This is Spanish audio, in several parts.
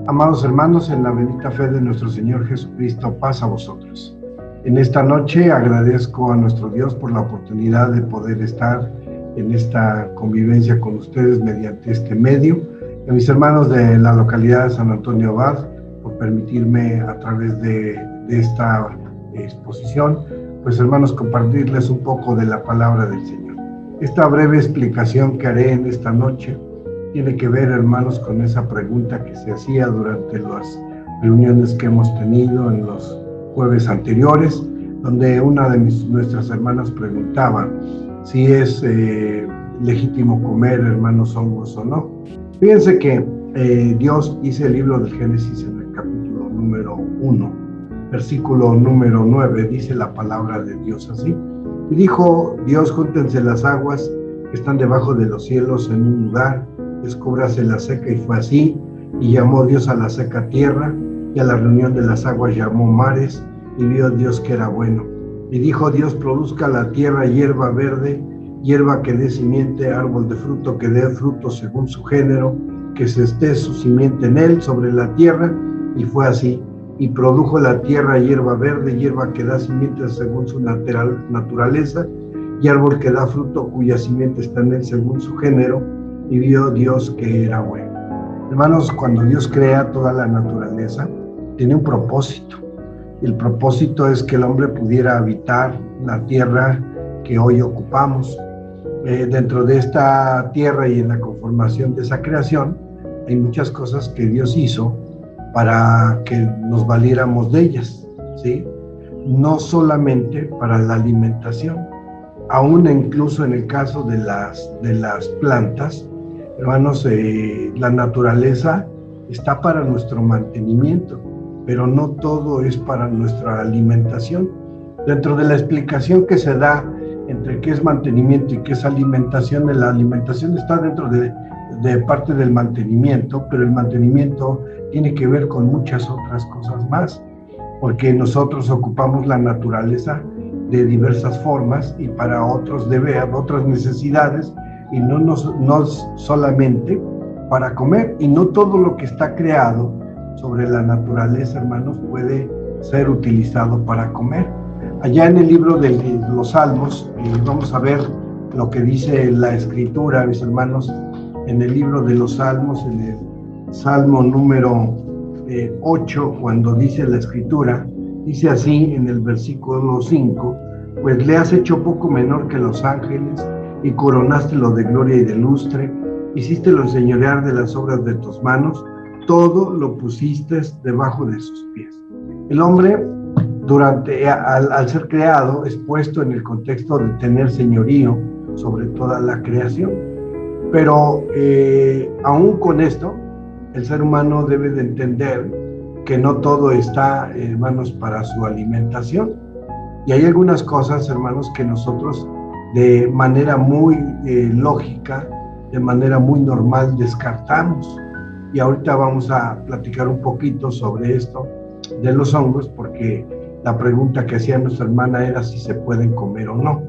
Amados hermanos, en la bendita fe de nuestro Señor Jesucristo, paz a vosotros. En esta noche agradezco a nuestro Dios por la oportunidad de poder estar en esta convivencia con ustedes mediante este medio. A mis hermanos de la localidad de San Antonio Abad, por permitirme a través de esta exposición, pues hermanos, compartirles un poco de la palabra del Señor. Esta breve explicación que haré en esta noche tiene que ver, hermanos, con esa pregunta que se hacía durante las reuniones que hemos tenido en los jueves anteriores, donde una de nuestras hermanas preguntaba si es legítimo comer, hermanos, hongos o no. Fíjense que Dios dice el libro del Génesis en el capítulo número 1, versículo número 9, dice la palabra de Dios así. Y dijo Dios: júntense las aguas que están debajo de los cielos en un lugar, descúbrase la seca, y fue así. Y llamó Dios a la seca tierra, y a la reunión de las aguas llamó mares, y vio Dios que era bueno. Y dijo Dios: produzca la tierra hierba verde, hierba que dé simiente, árbol de fruto que dé fruto según su género, que se esté su simiente en él sobre la tierra. Y fue así. Y produjo la tierra hierba verde, hierba que da simiente según su naturaleza, y árbol que da fruto cuya simiente está en él según su género. Y vio Dios que era bueno. Hermanos, cuando Dios crea toda la naturaleza, tiene un propósito. El propósito es que el hombre pudiera habitar la tierra que hoy ocupamos. Dentro de esta tierra y en la conformación de esa creación, hay muchas cosas que Dios hizo para que nos valiéramos de ellas, ¿sí? No solamente para la alimentación, aún incluso en el caso de las plantas, hermanos, la naturaleza está para nuestro mantenimiento, pero no todo es para nuestra alimentación. Dentro de la explicación que se da entre qué es mantenimiento y qué es alimentación, la alimentación está dentro de parte del mantenimiento, pero el mantenimiento tiene que ver con muchas otras cosas más, porque nosotros ocupamos la naturaleza de diversas formas y para otros debe haber otras necesidades, y no solamente para comer. Y no todo lo que está creado sobre la naturaleza, hermanos, puede ser utilizado para comer. Allá en el libro de los Salmos, vamos a ver lo que dice la Escritura, mis hermanos, en el libro de los Salmos, en el Salmo número 8, cuando dice la Escritura, dice así en el versículo 5: pues le has hecho poco menor que los ángeles, y coronástelo de gloria y de lustre, hicístelo enseñorear de las obras de tus manos, todo lo pusiste debajo de sus pies. El hombre, al ser creado, es puesto en el contexto de tener señorío sobre toda la creación. Pero aún con esto, el ser humano debe de entender que no todo está, hermanos, para su alimentación. Y hay algunas cosas, hermanos, que nosotros de manera muy lógica, de manera muy normal, descartamos. Y ahorita vamos a platicar un poquito sobre esto de los hongos, porque la pregunta que hacía nuestra hermana era si se pueden comer o no.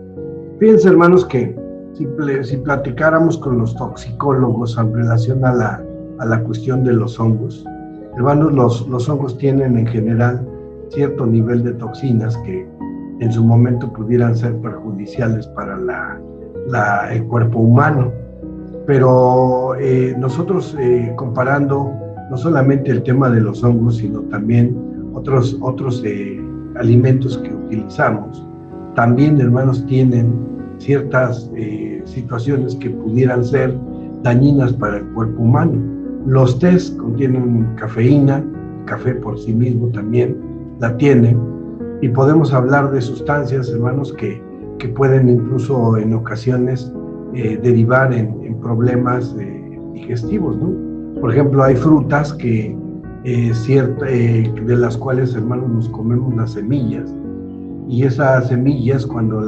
Fíjense, hermanos, que si platicáramos con los toxicólogos en relación a la cuestión de los hongos, hermanos, los hongos tienen en general cierto nivel de toxinas que en su momento pudieran ser perjudiciales para el cuerpo humano. Pero nosotros, comparando no solamente el tema de los hongos, sino también otros alimentos que utilizamos, también, hermanos, tienen ciertas situaciones que pudieran ser dañinas para el cuerpo humano. Los tés contienen cafeína, el café por sí mismo también la tiene, y podemos hablar de sustancias, hermanos, que pueden incluso en ocasiones derivar en problemas digestivos, ¿no? Por ejemplo, hay frutas que de las cuales, hermanos, nos comemos las semillas, y esas semillas, cuando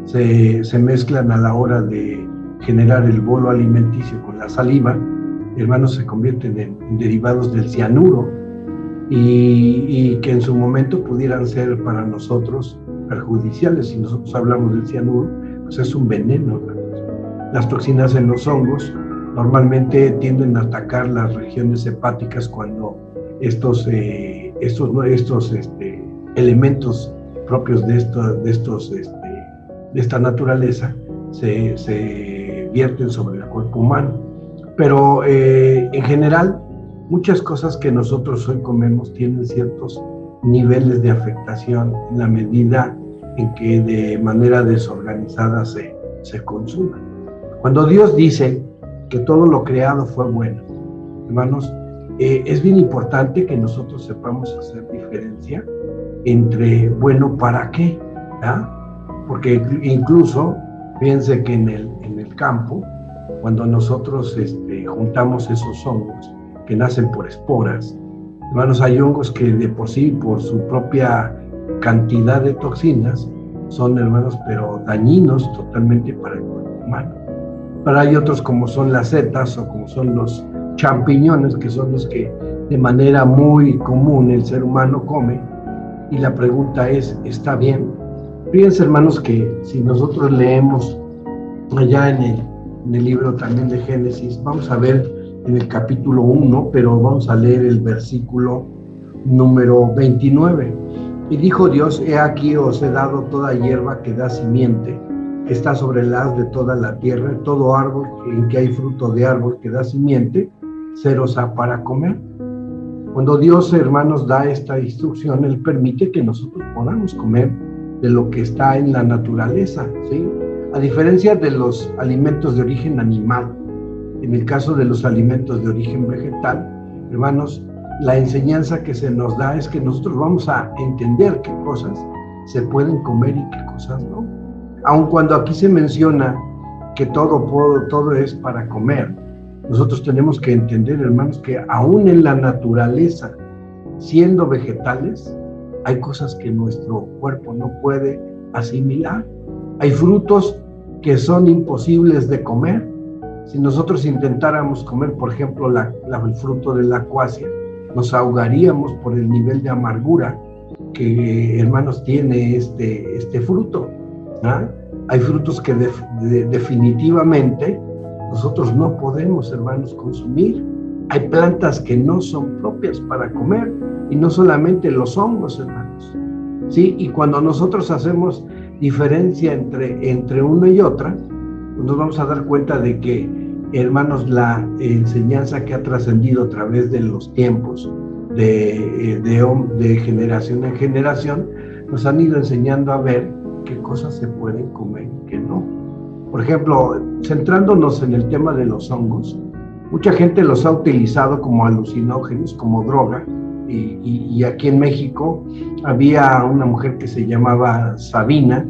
se mezclan a la hora de generar el bolo alimenticio con la saliva, hermanos, se convierten en derivados del cianuro, y que en su momento pudieran ser para nosotros perjudiciales. Si nosotros hablamos del cianuro, pues es un veneno, hermanos. Las toxinas en los hongos normalmente tienden a atacar las regiones hepáticas cuando estos elementos propios de esta naturaleza se vierten sobre el cuerpo humano. Pero en general, muchas cosas que nosotros hoy comemos tienen ciertos niveles de afectación en la medida en que de manera desorganizada se consuman. Cuando Dios dice que todo lo creado fue bueno, hermanos, es bien importante que nosotros sepamos hacer diferencia entre bueno para qué, ¿verdad? Porque incluso, fíjense que en el campo, cuando nosotros juntamos esos hongos que nacen por esporas, hermanos, hay hongos que de por sí, por su propia cantidad de toxinas, son, hermanos, pero dañinos totalmente para el cuerpo humano. Pero hay otros como son las setas o como son los champiñones, que son los que de manera muy común el ser humano come. Y la pregunta es, ¿está bien? Fíjense, hermanos, que si nosotros leemos allá en el libro también de Génesis, vamos a ver en el capítulo 1, pero vamos a leer el versículo número 29. Y dijo Dios, he aquí os he dado toda hierba que da simiente, que está sobre el haz de toda la tierra, todo árbol en que hay fruto de árbol que da simiente, seros ha para comer. Cuando Dios, hermanos, da esta instrucción, Él permite que nosotros podamos comer de lo que está en la naturaleza, ¿sí? A diferencia de los alimentos de origen animal, en el caso de los alimentos de origen vegetal, hermanos, la enseñanza que se nos da es que nosotros vamos a entender qué cosas se pueden comer y qué cosas no. Aun cuando aquí se menciona que todo es para comer, nosotros tenemos que entender, hermanos, que aún en la naturaleza, siendo vegetales, hay cosas que nuestro cuerpo no puede asimilar. Hay frutos que son imposibles de comer. Si nosotros intentáramos comer, por ejemplo, el fruto de la acuacia, nos ahogaríamos por el nivel de amargura que, hermanos, tiene este fruto, ¿ah? Hay frutos que definitivamente nosotros no podemos, hermanos, consumir. Hay plantas que no son propias para comer, y no solamente los hongos, hermanos, ¿sí? Y cuando nosotros hacemos diferencia entre una y otra, nos vamos a dar cuenta de que, hermanos, la enseñanza que ha trascendido a través de los tiempos, de generación en generación, nos han ido enseñando a ver qué cosas se pueden comer y qué no. Por ejemplo, centrándonos en el tema de los hongos, mucha gente los ha utilizado como alucinógenos, como droga, y aquí en México había una mujer que se llamaba Sabina,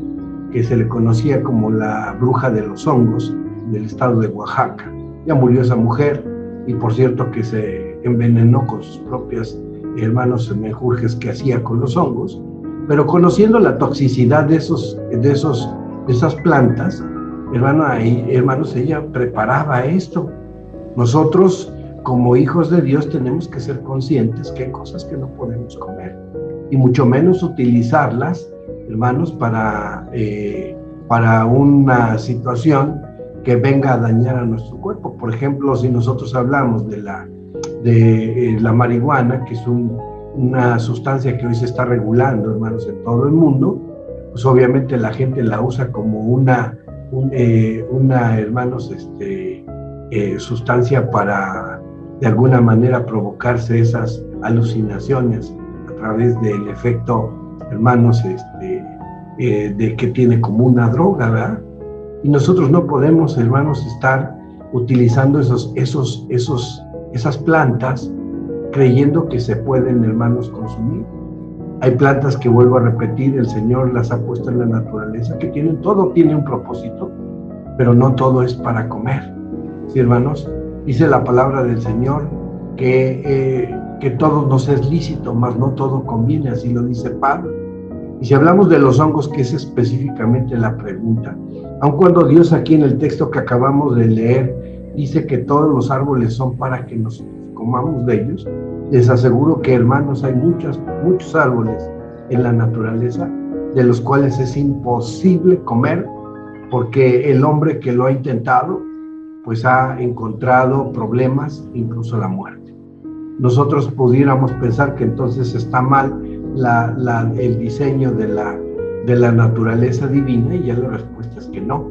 que se le conocía como la bruja de los hongos del estado de Oaxaca. Ya murió esa mujer, y por cierto que se envenenó con sus propias, hermanos, menjurjes que hacía con los hongos. Pero conociendo la toxicidad de esas plantas, hermanos, ella preparaba esto. Nosotros, como hijos de Dios, tenemos que ser conscientes que hay cosas que no podemos comer, y mucho menos utilizarlas, hermanos, para una situación que venga a dañar a nuestro cuerpo. Por ejemplo, si nosotros hablamos de la marihuana, que es una sustancia que hoy se está regulando, hermanos, en todo el mundo, pues obviamente la gente la usa como una hermanos, sustancia para de alguna manera provocarse esas alucinaciones a través del efecto, hermanos, de que tiene como una droga, ¿verdad? Y nosotros no podemos, hermanos, estar utilizando esas plantas creyendo que se pueden, hermanos, consumir. Hay plantas que, vuelvo a repetir, el Señor las ha puesto en la naturaleza, que todo tiene un propósito, pero no todo es para comer. ¿Sí, hermanos? Dice la palabra del Señor que todo nos es lícito, mas no todo conviene, así lo dice Pablo. Y si hablamos de los hongos, que es específicamente la pregunta, aun cuando Dios aquí en el texto que acabamos de leer dice que todos los árboles son para que nos comamos de ellos, les aseguro que, hermanos, hay muchos árboles en la naturaleza de los cuales es imposible comer, porque el hombre que lo ha intentado pues ha encontrado problemas, incluso la muerte. Nosotros pudiéramos pensar que entonces está mal el diseño de la naturaleza divina, y ya la respuesta es que no.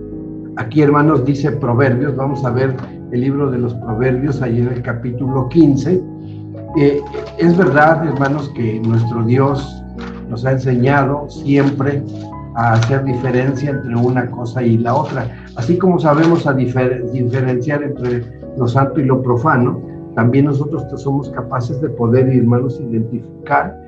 Aquí, hermanos, dice Proverbios, vamos a ver el libro de los Proverbios, ahí en el capítulo 15. Es verdad, hermanos, que nuestro Dios nos ha enseñado siempre a hacer diferencia entre una cosa y la otra. Así como sabemos a diferenciar entre lo santo y lo profano, también nosotros somos capaces de poder, hermanos, identificar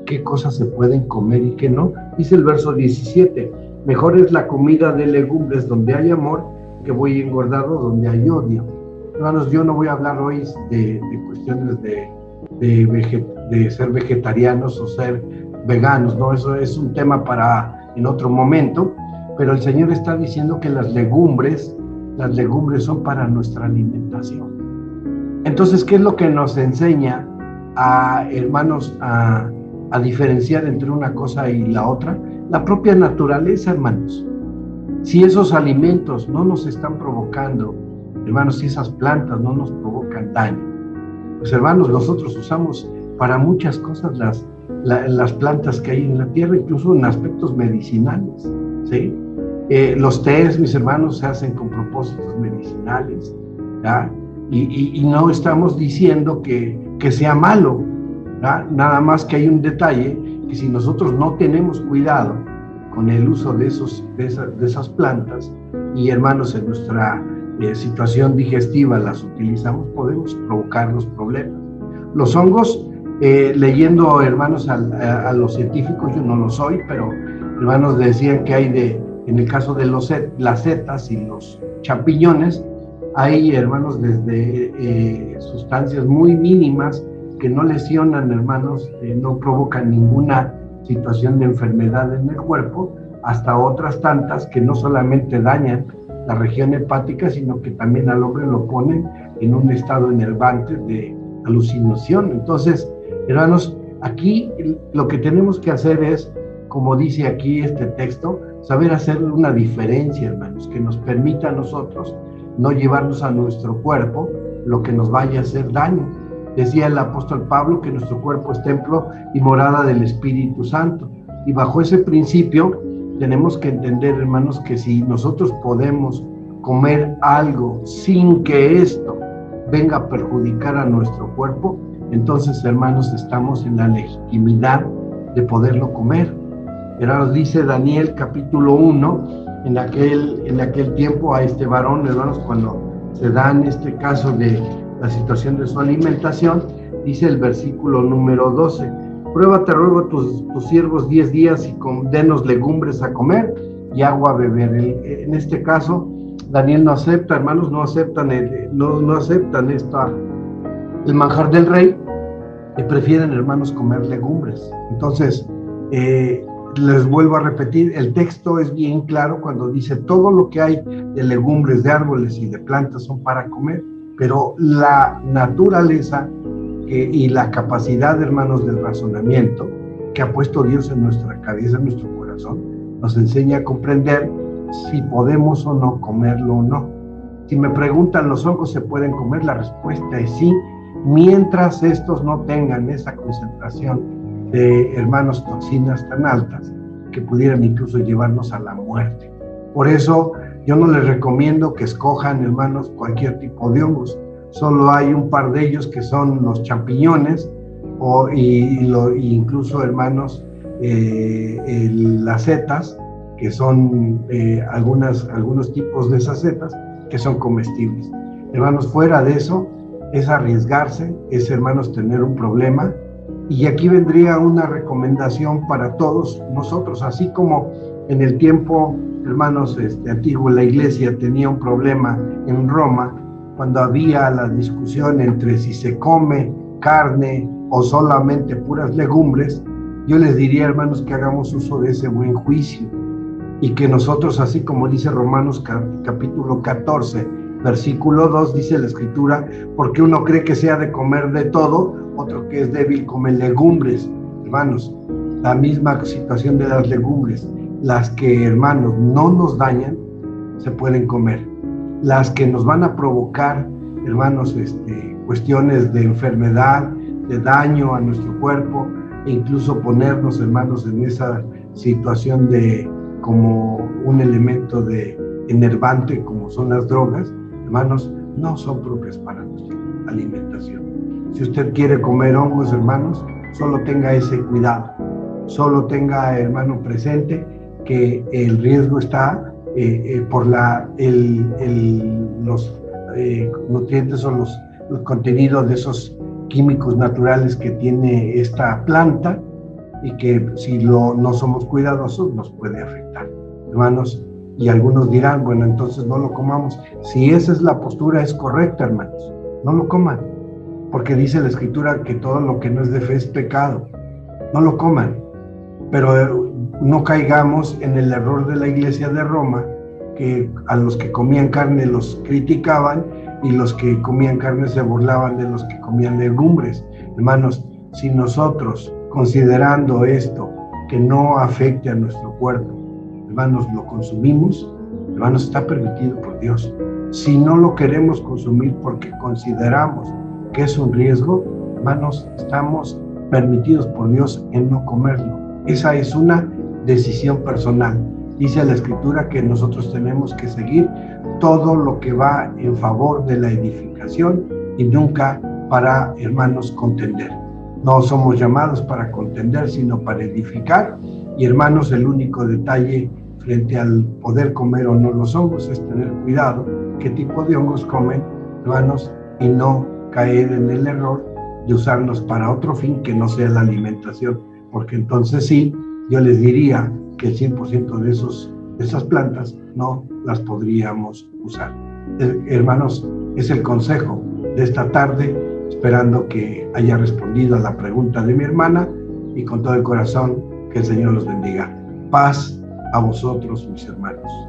qué cosas se pueden comer y qué no. Dice el verso 17, mejor es la comida de legumbres donde hay amor que buey engordado donde hay odio. Hermanos, yo no voy a hablar hoy de cuestiones de ser vegetarianos o ser veganos, no, eso es un tema para en otro momento, pero el Señor está diciendo que las legumbres son para nuestra alimentación. Entonces, ¿qué es lo que nos enseña hermanos, a diferenciar entre una cosa y la otra? La propia naturaleza, hermanos. Si esos alimentos no nos están provocando, hermanos, si esas plantas no nos provocan daño, pues, hermanos, nosotros usamos para muchas cosas las plantas que hay en la tierra, incluso en aspectos medicinales, ¿sí? Los tés, mis hermanos, se hacen con propósitos medicinales, ¿ya? Y no estamos diciendo que sea malo, ¿ya? Nada más que hay un detalle, que si nosotros no tenemos cuidado con el uso de esas plantas, y, hermanos, en nuestra situación digestiva las utilizamos, podemos provocar los problemas. Los hongos, leyendo, hermanos, a los científicos, yo no lo soy, pero, hermanos, decían que hay en el caso de las setas y los champiñones, hay, hermanos, desde sustancias muy mínimas que no lesionan, hermanos, no provocan ninguna situación de enfermedad en el cuerpo, hasta otras tantas que no solamente dañan la región hepática, sino que también al hombre lo ponen en un estado enervante de alucinación. Entonces, hermanos, aquí lo que tenemos que hacer es, como dice aquí este texto, saber hacer una diferencia, hermanos, que nos permita a nosotros no llevarnos a nuestro cuerpo lo que nos vaya a hacer daño. Decía el apóstol Pablo que nuestro cuerpo es templo y morada del Espíritu Santo. Y bajo ese principio tenemos que entender, hermanos, que si nosotros podemos comer algo sin que esto venga a perjudicar a nuestro cuerpo, entonces, hermanos, estamos en la legitimidad de poderlo comer. Hermanos, dice Daniel capítulo 1, en aquel tiempo a este varón, hermanos, cuando se da en este caso de la situación de su alimentación, dice el versículo número 12, pruébate, ruego, tus siervos 10 días y denos legumbres a comer y agua a beber. En este caso, Daniel no acepta, hermanos, no aceptan el manjar del rey, y prefieren, hermanos, comer legumbres. Entonces, les vuelvo a repetir, el texto es bien claro cuando dice todo lo que hay de legumbres, de árboles y de plantas son para comer, pero la naturaleza y la capacidad, hermanos, del razonamiento que ha puesto Dios en nuestra cabeza, en nuestro corazón, nos enseña a comprender si podemos o no comerlo o no. Si me preguntan, ¿los hongos se pueden comer? La respuesta es sí, mientras estos no tengan esa concentración de, hermanos, toxinas tan altas que pudieran incluso llevarnos a la muerte. Por eso yo no les recomiendo que escojan, hermanos, cualquier tipo de hongos. Solo hay un par de ellos que son los champiñones incluso, hermanos, las setas, que son algunos tipos de esas setas que son comestibles. Hermanos, fuera de eso es arriesgarse, es, hermanos, tener un problema. Y aquí vendría una recomendación para todos nosotros, así como en el tiempo, hermanos, antiguo, la iglesia tenía un problema en Roma, cuando había la discusión entre si se come carne o solamente puras legumbres. Yo les diría, hermanos, que hagamos uso de ese buen juicio y que nosotros, así como dice Romanos capítulo 14, versículo 2, dice la Escritura, porque uno cree que sea de comer de todo, otro que es débil come legumbres. Hermanos, la misma situación de las legumbres, las que, hermanos, no nos dañan, se pueden comer. las que nos van a provocar, hermanos, cuestiones de enfermedad, de daño a nuestro cuerpo, e incluso ponernos, hermanos, en esa situación de como un elemento de enervante, como son las drogas, hermanos, no son propias para nuestra alimentación. Si usted quiere comer hongos, hermanos, solo tenga ese cuidado, solo tenga, hermano, presente que el riesgo está por los nutrientes o los contenidos de esos químicos naturales que tiene esta planta, y que si no somos cuidadosos nos puede afectar, hermanos. Y algunos dirán, bueno, entonces no lo comamos. Si esa es la postura, es correcta, hermanos, no lo coman, porque dice la Escritura que todo lo que no es de fe es pecado. No lo coman, pero no caigamos en el error de la Iglesia de Roma, que a los que comían carne los criticaban y los que comían carne se burlaban de los que comían legumbres. Hermanos, si nosotros, considerando esto, que no afecte a nuestro cuerpo, hermanos, lo consumimos, hermanos, está permitido por Dios. Si no lo queremos consumir porque consideramos que es un riesgo, hermanos, estamos permitidos por Dios en no comerlo. Esa es una decisión personal. Dice la Escritura que nosotros tenemos que seguir todo lo que va en favor de la edificación y nunca para, hermanos, contender. No somos llamados para contender, sino para edificar. Y, hermanos, el único detalle frente al poder comer o no los hongos es tener cuidado qué tipo de hongos comen, hermanos, y no caer en el error de usarlos para otro fin que no sea la alimentación, porque entonces sí, yo les diría que el 100% de esas plantas no las podríamos usar. Hermanos, es el consejo de esta tarde, esperando que haya respondido a la pregunta de mi hermana, y con todo el corazón, que el Señor los bendiga. Paz a vosotros, mis hermanos.